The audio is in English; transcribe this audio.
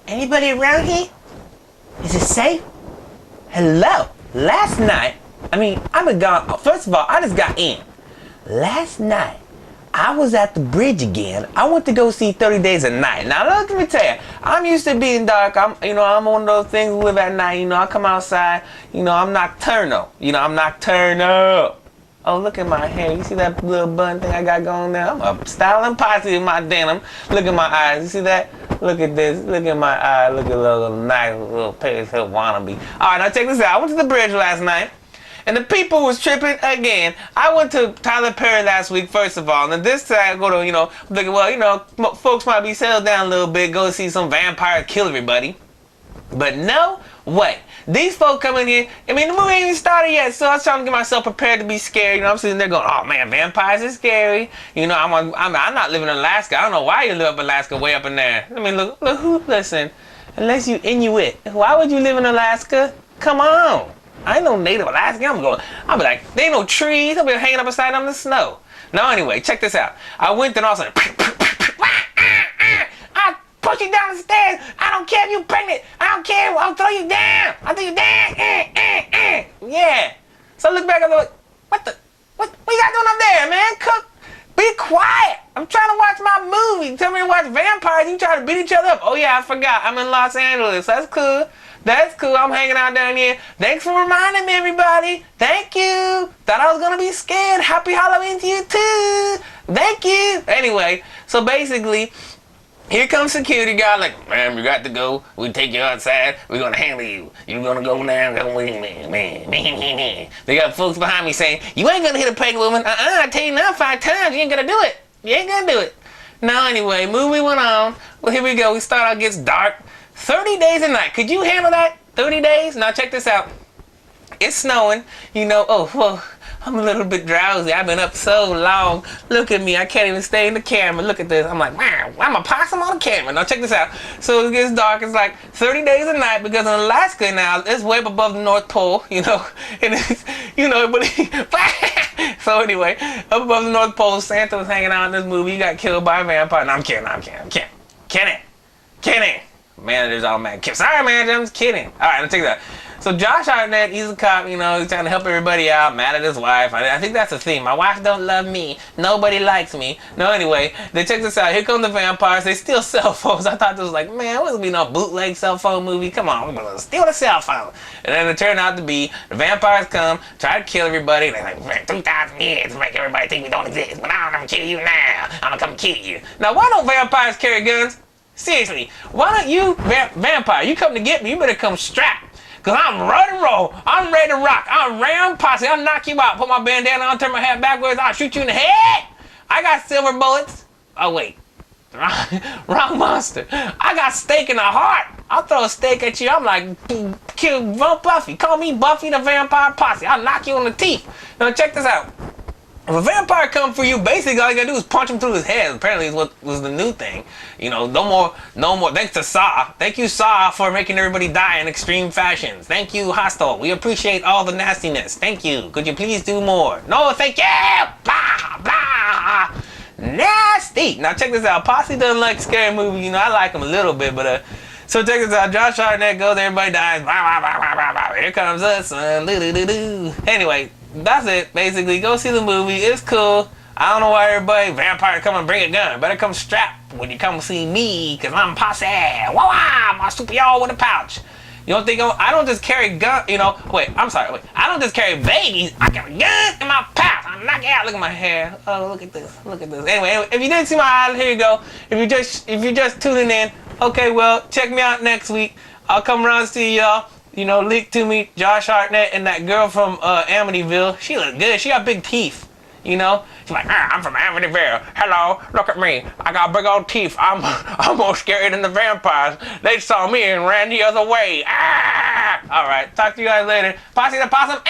Anybody around here? Is it safe? Hello. Last night, I've been gone. First of all, I just got in. Last night, I was at the bridge again. I went to go see 30 Days a Night. Now, let me tell you, I'm used to being dark. I'm one of those things who live at night. I come outside. I'm nocturnal. I'm nocturnal. Oh, look at my hair. You see that little bun thing I got going there? I'm a styling posse with my denim. Look at my eyes. You see that? Look at this. Look at my eye. Look at a little nice little pale wannabe. All right, now check this out. I went to the bridge last night. And the people was tripping again. I went to Tyler Perry last week, first of all. And this time I go to, thinking, well, folks might be settled down a little bit, go see some vampire kill everybody. But no way. These folks coming here, the movie ain't even started yet, so I was trying to get myself prepared to be scared. I'm sitting there going, oh man, vampires is scary. I'm not living in Alaska. I don't know why you live up in Alaska, way up in there. Listen, unless you Inuit, why would you live in Alaska? Come on. I ain't no native Alaskan. I'll be like, there ain't no trees. I'll be hanging up beside them in the snow. Now anyway, check this out. I went and all of a sudden, I'll push you down the stairs. I don't care if you're pregnant. I don't care. I'll throw you down. I'll throw you down. Yeah. So I look back and I'm like, what you got doing up there, man? Cook. Be quiet. I'm trying to watch my movie. Tell me to watch vampires. You try to beat each other up. Oh yeah, I forgot. I'm in Los Angeles. That's cool. That's cool. I'm hanging out down here. Thanks for reminding me, everybody. Thank you. Thought I was going to be scared. Happy Halloween to you, too. Thank you. Anyway, so basically, here comes security guy like, man, you got to go. We'll take you outside. We're going to handle you. You're going to go now. Man. They got folks behind me saying, you ain't going to hit a pregnant woman. I tell you now 5 times. You ain't going to do it. You ain't going to do it. Now, anyway, movie went on. Well, here we go. We start out, gets dark. 30 Days a Night. Could you handle that? 30 days? Now check this out. It's snowing. I'm a little bit drowsy. I've been up so long. Look at me. I can't even stay in the camera. Look at this. I'm like, wow, I'm a possum on the camera. Now check this out. So it gets dark. It's like 30 days a night because in Alaska now, it's way up above the North Pole, and it's, but so anyway, up above the North Pole, Santa was hanging out in this movie. He got killed by a vampire. No, I'm kidding. Manager's all mad. Sorry, manager, I'm just kidding. All right, let's take that. So Josh Hartnett, he's a cop, he's trying to help everybody out, mad at his wife. I think that's the theme. My wife don't love me. Nobody likes me. No, anyway, they check this out. Here come the vampires. They steal cell phones. I thought this was like, man, it wasn't be no bootleg cell phone movie. Come on, we're gonna steal the cell phone. And then it turned out to be the vampires come, try to kill everybody. They're like, 2,000 years to make everybody think we don't exist. But I'm gonna kill you now. I'm gonna come kill you. Now, why don't vampires carry guns? Seriously, why don't you, vampire, you come to get me, you better come strapped. Because I'm ready to roll. I'm ready to rock. I'm Ram Posse. I'll knock you out. Put my bandana on, turn my hat backwards. I'll shoot you in the head. I got silver bullets. Oh, wait. Wrong monster. I got steak in the heart. I'll throw a steak at you. I'm like, kill Buffy. Call me Buffy the Vampire Posse. I'll knock you on the teeth. Now, check this out. If a vampire come for you, basically all you gotta do is punch him through his head. Apparently is what was the new thing. No more. Thanks to Saw. Thank you, Saw, for making everybody die in extreme fashions. Thank you, Hostel. We appreciate all the nastiness. Thank you. Could you please do more? No, thank you. Blah, blah. Nasty. Now check this out. Posse doesn't like scary movies. I like them a little bit, but so check this out. Josh Hartnett goes, everybody dies. Blah, blah, blah, blah, blah. Here comes us. Anyway. That's it, basically. Go see the movie. It's cool. I don't know why everybody, vampire, come and bring a gun. Better come strapped when you come see me, because I'm Posse. Wow, I'm a super y'all with a pouch. You don't think I don't just carry gun, I don't just carry babies. I carry guns in my pouch. I'm knocking out. Look at my hair. Oh, look at this. Anyway, if you didn't see my eyes, here you go. If you're just tuning in, okay, well, check me out next week. I'll come around and see y'all. Leak to me, Josh Hartnett and that girl from Amityville. She look good. She got big teeth. She's like, I'm from Amityville. Hello, look at me. I got big old teeth. I'm more scary than the vampires. They saw me and ran the other way. All right, talk to you guys later. Posse the Possum.